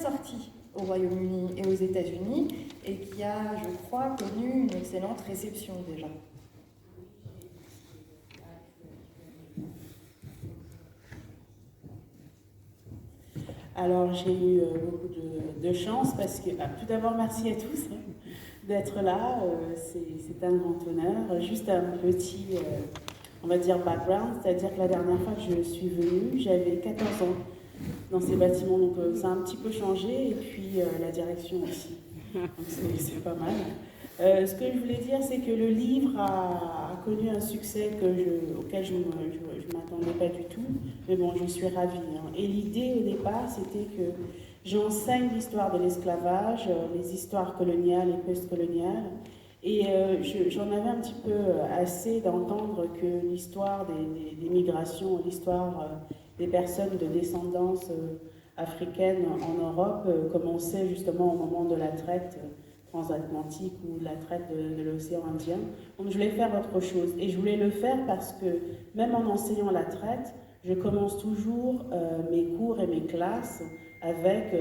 sorti au Royaume-Uni et aux États-Unis et qui a, je crois, connu une excellente réception déjà. Alors j'ai eu beaucoup de chance parce que, tout d'abord merci à tous d'être là, c'est un grand honneur. Juste un petit, on va dire background, c'est-à-dire que la dernière fois que je suis venue, j'avais 14 ans dans ces bâtiments, donc ça a un petit peu changé, et puis la direction aussi, donc c'est pas mal. Ce que je voulais dire, c'est que le livre a connu un succès auquel je ne m'attendais pas du tout, mais bon, je suis ravie. Et l'idée au départ, c'était que j'enseigne l'histoire de l'esclavage, les histoires coloniales et post-coloniales, et j'en avais un petit peu assez d'entendre que l'histoire des migrations, l'histoire des personnes de descendance africaine en Europe commençait justement au moment de la traite transatlantique ou la traite de l'océan Indien. Donc je voulais faire autre chose. Et je voulais le faire parce que même en enseignant la traite, je commence toujours mes cours et mes classes avec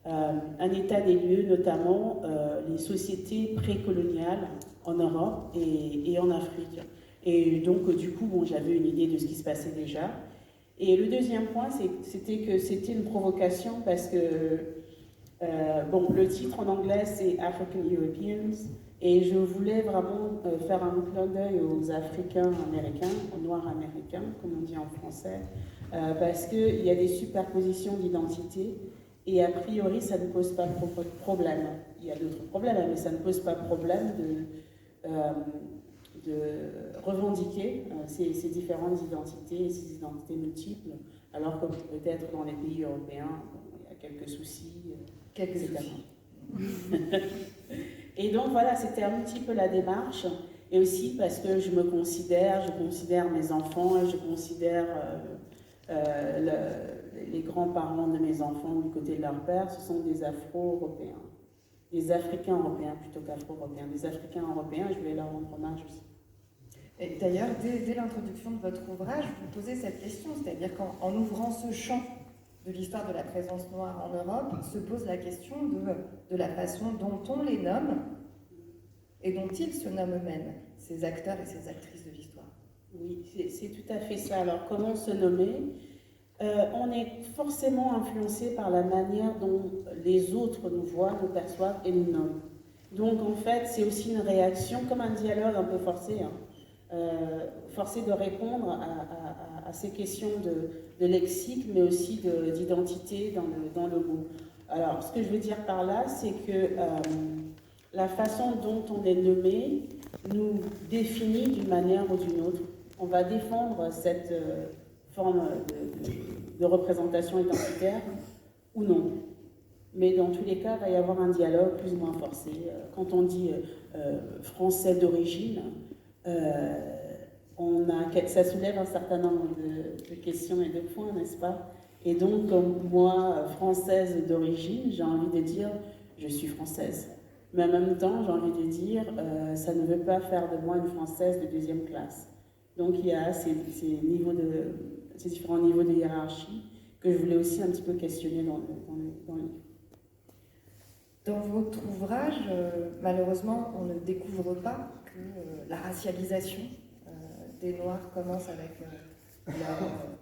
un état des lieux, notamment les sociétés précoloniales en Europe et en Afrique. Et donc du coup, bon, j'avais une idée de ce qui se passait déjà. Et le deuxième point, c'était que c'était une provocation parce que bon, le titre en anglais, c'est African Europeans, et je voulais vraiment faire un clin d'œil aux Africains américains, aux Noirs américains, comme on dit en français, parce qu'il y a des superpositions d'identité, et a priori, ça ne pose pas de problème. Il y a d'autres problèmes, mais ça ne pose pas de problème de revendiquer ces différentes identités et ces identités multiples, alors que peut-être dans les pays européens, il y a quelques soucis. Et donc voilà, c'était un petit peu la démarche, et aussi parce que je considère mes enfants, et je considère les grands-parents de mes enfants du côté de leur père, ce sont des Afro-Européens, des Africains européens plutôt qu'Afro-Européens, des Africains européens, et je voulais leur rendre hommage aussi. Et d'ailleurs, dès l'introduction de votre ouvrage, vous posez cette question, c'est-à-dire qu'en ouvrant ce champ de l'histoire de la présence noire en Europe, se pose la question de la façon dont on les nomme et dont ils se nomment eux-mêmes, ces acteurs et ces actrices de l'histoire. Oui, c'est tout à fait ça. Alors, comment se nommer ? On est forcément influencé par la manière dont les autres nous voient, nous perçoivent et nous nomment. Donc, en fait, c'est aussi une réaction, comme un dialogue un peu forcé, forcé de répondre à ces questions de lexique, mais aussi d'identité dans le mot. Alors, ce que je veux dire par là, c'est que la façon dont on est nommé nous définit d'une manière ou d'une autre. On va défendre cette forme de représentation identitaire ou non. Mais dans tous les cas, il va y avoir un dialogue plus ou moins forcé. Quand on dit français d'origine, ça soulève un certain nombre de questions et de points, n'est-ce pas? Et donc, comme moi, française d'origine, j'ai envie de dire je suis française. Mais en même temps, j'ai envie de dire ça ne veut pas faire de moi une française de deuxième classe. Donc, il y a ces différents niveaux de hiérarchie que je voulais aussi un petit peu questionner dans le livre. Dans votre ouvrage, malheureusement, on ne découvre pas que la racialisation des Noirs commence avec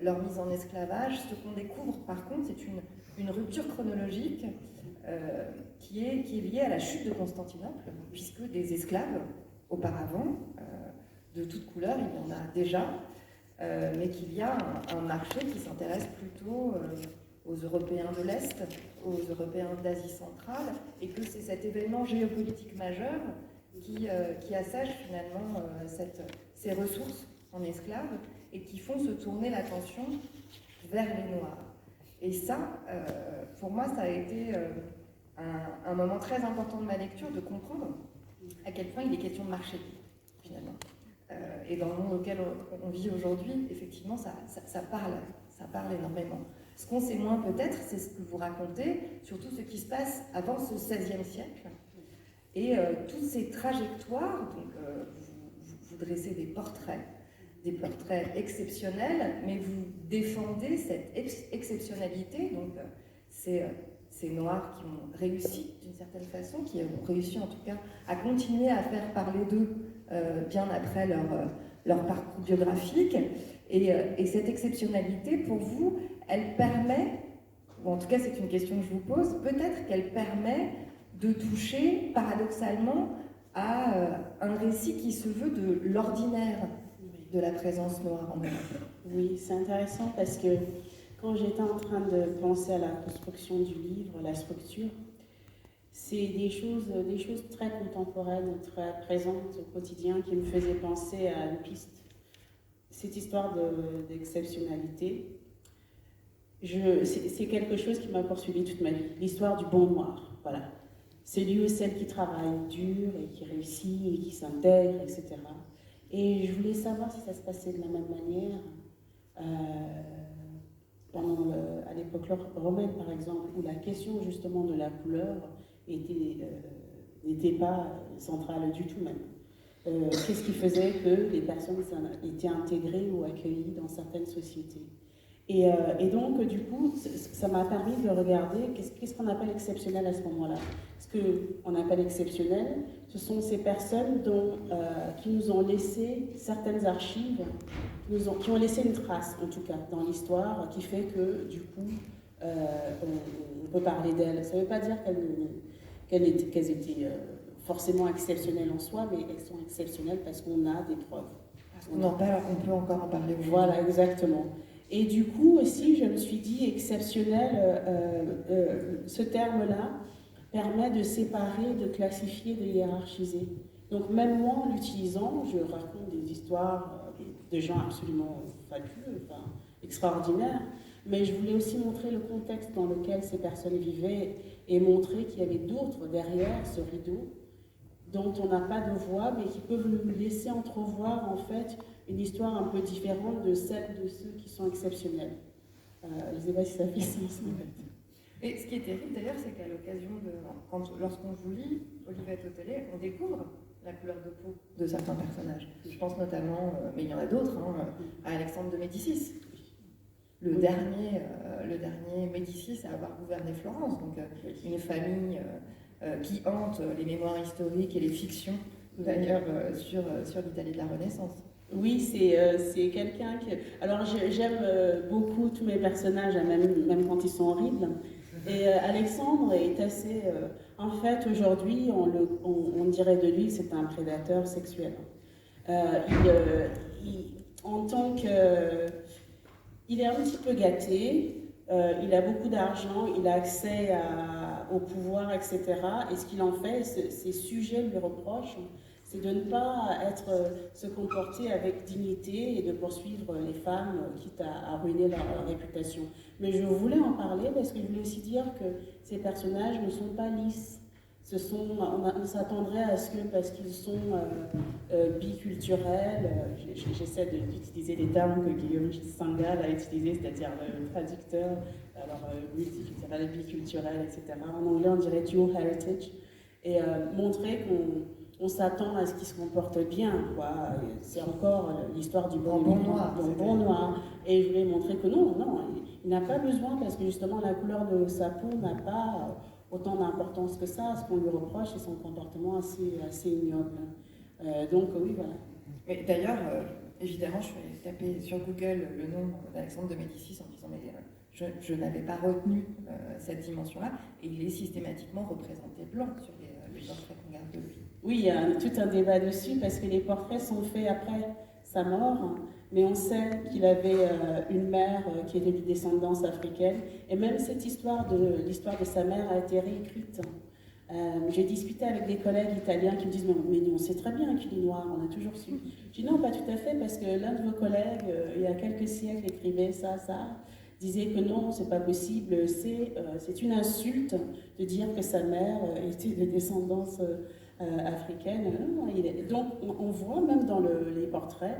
leur mise en esclavage. Ce qu'on découvre, par contre, c'est une rupture chronologique qui est liée à la chute de Constantinople, puisque des esclaves, auparavant, de toutes couleurs, il y en a déjà, mais qu'il y a un marché qui s'intéresse plutôt aux Européens de l'Est, aux Européens d'Asie centrale, et que c'est cet événement géopolitique majeur qui assèche finalement ces ressources en esclaves et qui font se tourner l'attention vers les Noirs. Et ça, pour moi, ça a été un moment très important de ma lecture, de comprendre à quel point il est question de marché, finalement. Et dans le monde auquel on vit aujourd'hui, effectivement, ça parle énormément. Ce qu'on sait moins peut-être, c'est ce que vous racontez, surtout ce qui se passe avant ce XVIe siècle. Et toutes ces trajectoires, donc vous dressez des portraits exceptionnels, mais vous défendez cette exceptionnalité, donc c'est ces Noirs qui ont réussi d'une certaine façon, qui ont réussi en tout cas à continuer à faire parler d'eux bien après leur parcours biographique. Et cette exceptionnalité, pour vous, elle permet, ou en tout cas c'est une question que je vous pose, peut-être qu'elle permet de toucher paradoxalement à un récit qui se veut de l'ordinaire de la présence noire en Europe. Oui, c'est intéressant parce que quand j'étais en train de penser à la construction du livre, la structure, c'est des choses très contemporaines, très présentes au quotidien qui me faisaient penser à une piste. Cette histoire d'exceptionnalité, c'est quelque chose qui m'a poursuivi toute ma vie. L'histoire du bon noir, voilà. Celui ou celle qui travaille dur et qui réussit et qui s'intègre, etc. Et je voulais savoir si ça se passait de la même manière à l'époque romaine, par exemple, où la question justement de la couleur n'était pas centrale du tout même. Qu'est-ce qui faisait que les personnes étaient intégrées ou accueillies dans certaines sociétés. Et donc, du coup, ça m'a permis de regarder qu'est-ce qu'on appelle exceptionnel à ce moment-là. Ce qu'on appelle exceptionnel, ce sont ces personnes qui nous ont laissé certaines archives, qui ont laissé une trace, en tout cas, dans l'histoire, qui fait que, du coup, on peut parler d'elles. Ça ne veut pas dire qu'elles étaient forcément exceptionnelles en soi, mais elles sont exceptionnelles parce qu'on a des preuves. On peut encore en parler aujourd'hui. Voilà, exactement. Et du coup aussi, je me suis dit exceptionnel, ce terme-là permet de séparer, de classifier, de hiérarchiser. Donc même moi, en l'utilisant, je raconte des histoires de gens absolument fabuleux, enfin, extraordinaires, mais je voulais aussi montrer le contexte dans lequel ces personnes vivaient et montrer qu'il y avait d'autres derrière ce rideau dont on n'a pas de voix, mais qui peuvent nous laisser entrevoir en fait une histoire un peu différente de celle de ceux qui sont exceptionnels. Je ne sais pas si ça fait sens en fait. Et ce qui est terrible d'ailleurs, c'est qu'à l'occasion lorsqu'on vous lit Olivette Otelet, on découvre la couleur de peau de certains personnages. Je pense notamment, mais il y en a d'autres, à Alexandre de Médicis. Le dernier Médicis à avoir gouverné Florence, donc une famille qui hante les mémoires historiques et les fictions, d'ailleurs, sur l'Italie de la Renaissance. Oui, c'est quelqu'un que... Alors, j'aime beaucoup tous mes personnages, même quand ils sont horribles. Et Alexandre est assez... en fait, aujourd'hui, on dirait de lui que c'est un prédateur sexuel. En tant que... Il est un petit peu gâté, il a beaucoup d'argent, il a accès au pouvoir, etc. Et ce qu'il en fait, ses sujets lui reprochent, c'est de ne pas se comporter avec dignité et de poursuivre les femmes, quitte à ruiner leur réputation. Mais je voulais en parler parce que je voulais aussi dire que ces personnages ne sont pas lisses. On s'attendrait à ce que, parce qu'ils sont biculturels, j'essaie d'utiliser les termes que Guillaume Singal a utilisés, c'est-à-dire le traducteur, alors multiculturel, biculturel, etc. En anglais, on dirait dual heritage, et montrer qu'on s'attend à ce qu'ils se comportent bien, quoi. C'est encore l'histoire du bon noir. Et je voulais montrer que non, il n'a pas besoin, parce que justement la couleur de sa peau n'a pas autant d'importance que ça. Ce qu'on lui reproche, c'est son comportement assez ignoble. Donc oui, voilà. Mais d'ailleurs, évidemment, je vais taper sur Google le nom d'Alexandre de Médicis en disant mais je n'avais pas retenu cette dimension-là, et il est systématiquement représenté blanc sur les portraits qu'on garde de lui. Oui, il y a tout un débat dessus parce que les portraits sont faits après sa mort, mais on sait qu'il avait une mère qui était de descendance africaine, et même cette l'histoire de sa mère a été réécrite. J'ai discuté avec des collègues italiens qui me disent mais nous on sait très bien qu'il est noir, on a toujours su. Je dis non, pas tout à fait, parce que l'un de vos collègues il y a quelques siècles écrivait ça, disait que non, c'est pas possible, c'est une insulte de dire que sa mère était de descendance africaine. Donc on voit même dans les portraits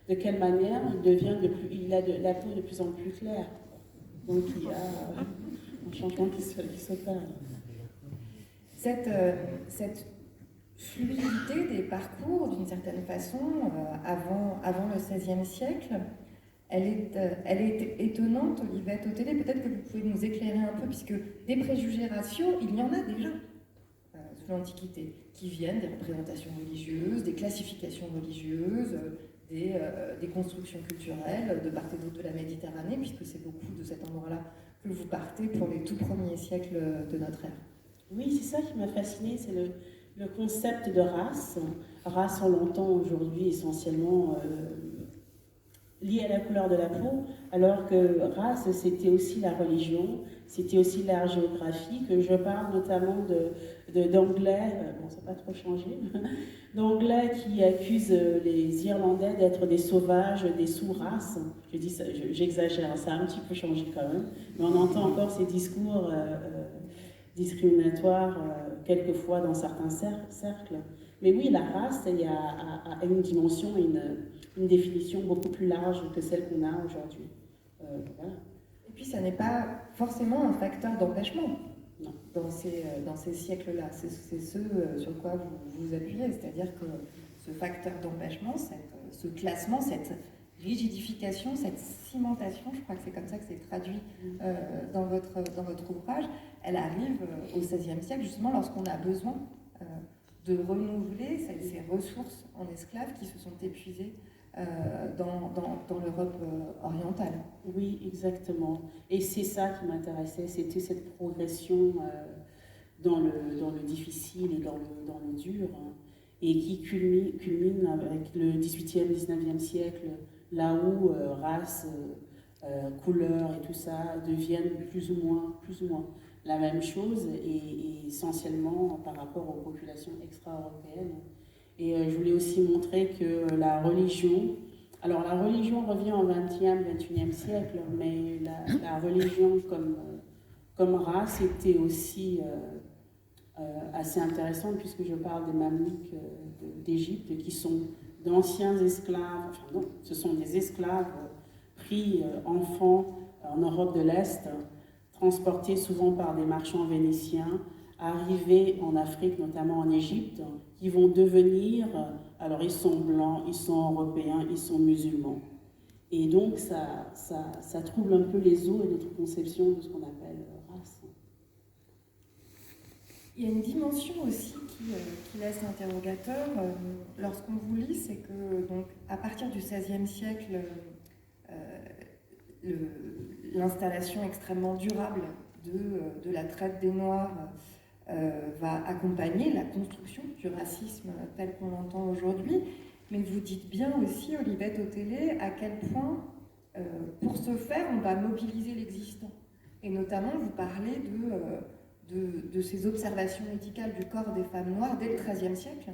de quelle manière il a la peau de plus en plus claire. Donc il y a un changement qui s'opère. Cette fluidité des parcours, d'une certaine façon, avant le XVIe siècle, elle est étonnante, Olivette Otélé. Peut-être que vous pouvez nous éclairer un peu, puisque des préjugés raciaux, il y en a déjà sous l'Antiquité, qui viennent des représentations religieuses, des classifications religieuses, des constructions culturelles de part et d'autre de la Méditerranée, puisque c'est beaucoup de cet endroit-là que vous partez pour les tout premiers siècles de notre ère. Oui, c'est ça qui m'a fascinée, c'est le concept de race. Race, on l'entend aujourd'hui essentiellement lié à la couleur de la peau, alors que race, c'était aussi la religion, c'était aussi la géographie, que je parle notamment d'anglais, bon, ça n'a pas trop changé, d'anglais qui accusent les Irlandais d'être des sauvages, des sous-races. Je dis ça, j'exagère, ça a un petit peu changé quand même, mais on entend encore ces discours discriminatoires quelquefois dans certains cercles. Mais oui, la race, il y a une dimension, une définition beaucoup plus large que celle qu'on a aujourd'hui. Voilà. Et puis, ça n'est pas forcément un facteur d'empêchement non. Dans ces siècles-là. C'est ce sur quoi vous vous appuyez, c'est-à-dire que ce facteur d'empêchement, ce classement, cette rigidification, cette cimentation, je crois que c'est comme ça que c'est traduit dans votre ouvrage, elle arrive au XVIe siècle, justement lorsqu'on a besoin de renouveler ces ressources en esclaves qui se sont épuisées dans l'Europe orientale. Oui, exactement. Et c'est ça qui m'intéressait, c'était cette progression dans le difficile et dans le dur, hein, et qui culmine avec le XVIIIe, XIXe siècle, là où race, couleur et tout ça deviennent plus ou moins la même chose, et essentiellement par rapport aux populations extra-européennes. Et je voulais aussi montrer que la religion revient au XXe, XXIe siècle, mais la religion comme race était aussi assez intéressante, puisque je parle des Mamelouks d'Égypte, qui sont d'anciens esclaves, enfin non, ce sont des esclaves pris enfants en Europe de l'Est, transportés souvent par des marchands vénitiens, arrivés en Afrique, notamment en Égypte, qui vont devenir, alors ils sont blancs, ils sont européens, ils sont musulmans. Et donc ça trouble un peu les os et notre conception de ce qu'on appelle race. Il y a une dimension aussi qui laisse interrogateur lorsqu'on vous lit, c'est que donc, à partir du XVIe siècle, l'installation extrêmement durable de la traite des Noirs va accompagner la construction du racisme tel qu'on l'entend aujourd'hui. Mais vous dites bien aussi, Olivette Otélé, à quel point, pour ce faire, on va mobiliser l'existant. Et notamment, vous parlez de ces observations médicales du corps des femmes noires dès le XIIIe siècle,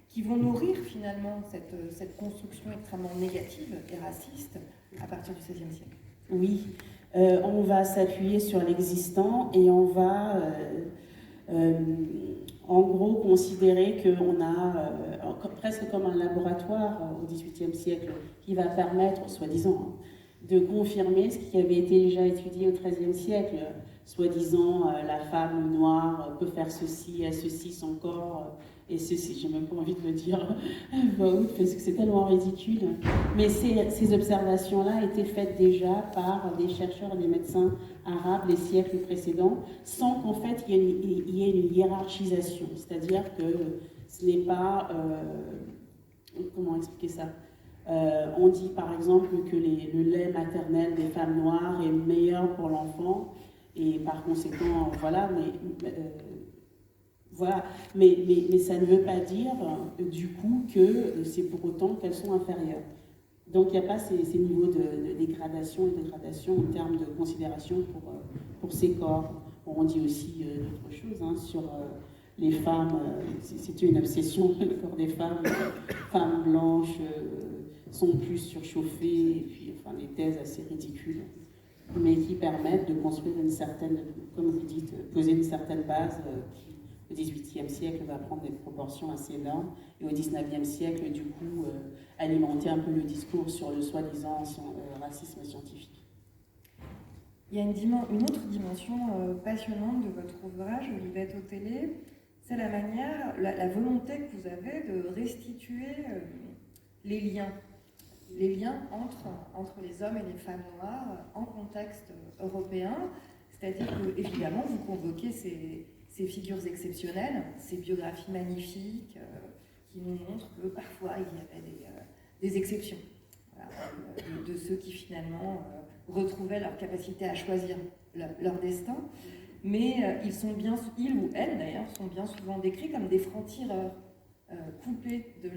qui vont nourrir finalement cette construction extrêmement négative et raciste à partir du XVIe siècle. Oui, on va s'appuyer sur l'existant et on va en gros considérer qu'on a presque comme un laboratoire au XVIIIe siècle qui va permettre, soi-disant, de confirmer ce qui avait été déjà étudié au XIIIe siècle. Soi-disant, la femme noire peut faire ceci, à ceci son corps, et ceci, j'ai même pas envie de le dire parce que c'est tellement ridicule. Mais ces observations-là étaient faites déjà par des chercheurs et des médecins arabes les siècles précédents, sans qu'en fait il y ait une hiérarchisation. C'est-à-dire que ce n'est pas... comment expliquer ça ? On dit par exemple que le lait maternel des femmes noires est meilleur pour l'enfant, et par conséquent, voilà, mais ça ne veut pas dire du coup que c'est pour autant qu'elles sont inférieures. Donc il n'y a pas ces niveaux de dégradation et dégradation en termes de considération pour ces corps. On dit aussi d'autres choses sur les femmes, c'est une obsession, le corps des femmes, femmes blanches sont plus surchauffées, et puis enfin des thèses assez ridicules, mais qui permettent de construire une certaine, comme vous dites, poser une certaine base qui, au XVIIIe siècle, va prendre des proportions assez énormes, et au XIXe siècle, du coup, alimenter un peu le discours sur le soi-disant racisme scientifique. Il y a une autre dimension passionnante de votre ouvrage, Olivette Otélé, c'est la manière, la volonté que vous avez de restituer les liens les liens entre les hommes et les femmes noires en contexte européen. C'est-à-dire que, évidemment, vous convoquez ces figures exceptionnelles, ces biographies magnifiques qui nous montrent que parfois il y avait des exceptions. Voilà, de ceux qui finalement retrouvaient leur capacité à choisir leur destin. Mais ils ou elles d'ailleurs, sont bien souvent décrits comme des francs-tireurs, coupés de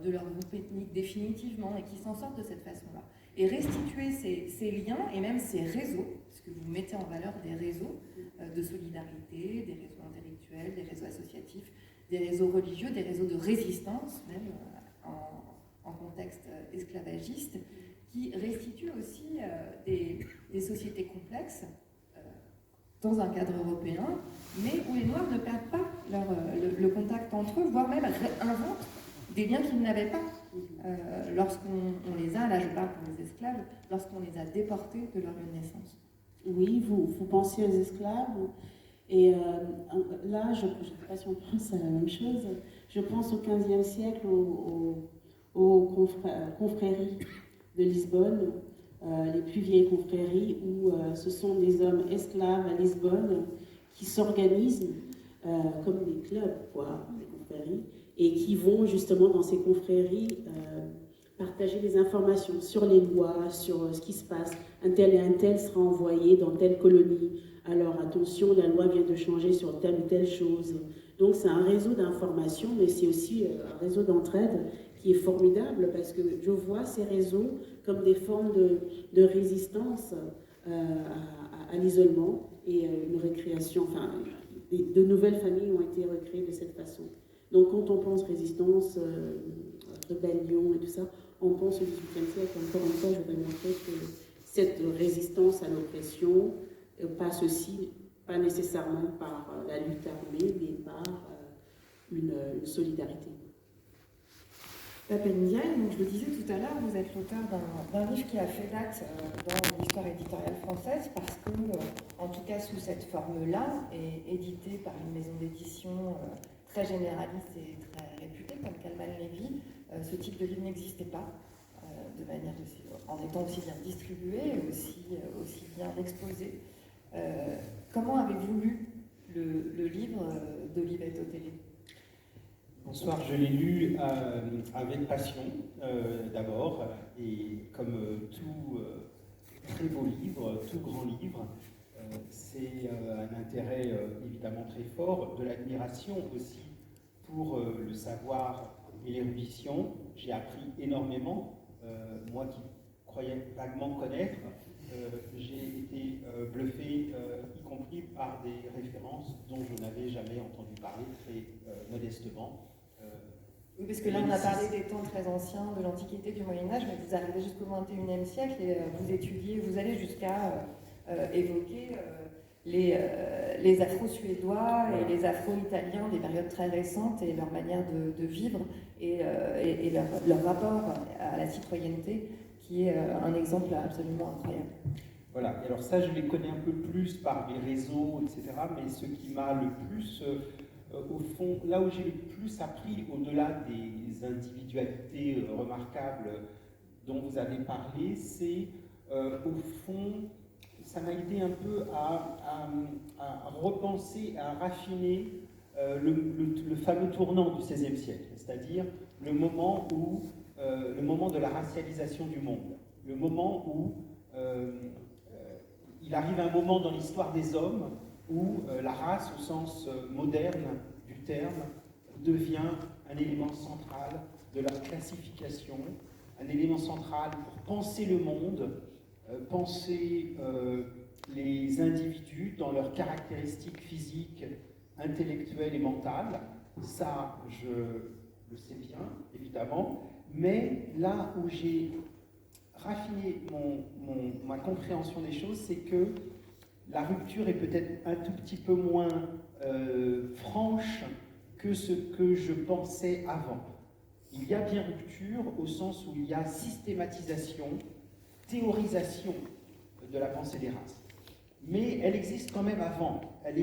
leur groupe ethnique définitivement et qui s'en sortent de cette façon-là. Et restituer ces liens et même ces réseaux, parce que vous mettez en valeur des réseaux de solidarité, des réseaux intellectuels, des réseaux associatifs, des réseaux religieux, des réseaux de résistance, même en contexte esclavagiste, qui restituent aussi des sociétés complexes dans un cadre européen, mais où les Noirs ne perdent pas le contact entre eux, voire même inventent des liens qu'ils n'avaient pas lorsqu'on les a, là je parle pour les esclaves, lorsqu'on les a déportés de leur lieu de naissance. Oui, vous pensez aux esclaves, et là, je ne sais pas si on pense à la même chose, je pense au XVe siècle, aux confréries de Lisbonne, les plus vieilles confréries, où ce sont des hommes esclaves à Lisbonne qui s'organisent comme des clubs, quoi, des confréries, et qui vont justement dans ces confréries partager des informations sur les lois, sur ce qui se passe. Un tel et un tel sera envoyé dans telle colonie. Alors attention, la loi vient de changer sur telle ou telle chose. Donc c'est un réseau d'information, mais c'est aussi un réseau d'entraide qui est formidable parce que je vois ces réseaux comme des formes de résistance à l'isolement et une récréation. Enfin, de nouvelles familles ont été recréées de cette façon. Donc quand on pense résistance, rébellion et tout ça, on pense au XVIIIe siècle. Encore une fois, je voudrais montrer que cette résistance à l'oppression passe aussi, pas nécessairement par la lutte armée, mais par une solidarité. Pape Ndiaye, donc je le disais tout à l'heure, vous êtes l'auteur d'un livre qui a fait date dans l'histoire éditoriale française parce que, en tout cas sous cette forme-là, et édité par une maison d'édition très généraliste et très réputée comme Calman Levy, ce type de livre n'existait pas de manière en étant aussi bien distribué et aussi bien exposé. Comment avez-vous lu le livre d'Olivier Tottelé ? Bonsoir, je l'ai lu avec passion d'abord, et comme tout très beau livre, tout grand livre, c'est un intérêt évidemment très fort, de l'admiration aussi pour le savoir et l'érudition. J'ai appris énormément, moi qui croyais vaguement connaître, j'ai été bluffé, y compris par des références dont je n'avais jamais entendu parler très modestement. Oui, parce que là, on a parlé des temps très anciens, de l'Antiquité, du Moyen-Âge, mais vous arrivez jusqu'au XXIe siècle et vous allez jusqu'à évoquer les Afro-Suédois et les Afro-Italiens des périodes très récentes et leur manière de vivre et leur rapport à la citoyenneté, qui est un exemple absolument incroyable. Voilà, et alors ça, je les connais un peu plus par les réseaux, etc., mais ce qui m'a le plus... au fond, là où j'ai le plus appris, au-delà des individualités remarquables dont vous avez parlé, c'est au fond, ça m'a aidé un peu à repenser, à raffiner le fameux tournant du XVIe siècle, c'est-à-dire le moment de la racialisation du monde, le moment où il arrive un moment dans l'histoire des hommes où la race, au sens moderne du terme, devient un élément central de leur classification, un élément central pour penser le monde, penser les individus dans leurs caractéristiques physiques, intellectuelles et mentales. Ça, je le sais bien, évidemment, mais là où j'ai raffiné ma compréhension des choses, c'est que la rupture est peut-être un tout petit peu moins franche que ce que je pensais avant. Il y a bien rupture au sens où il y a systématisation, théorisation de la pensée des races. Mais elle existe quand même avant. Elle est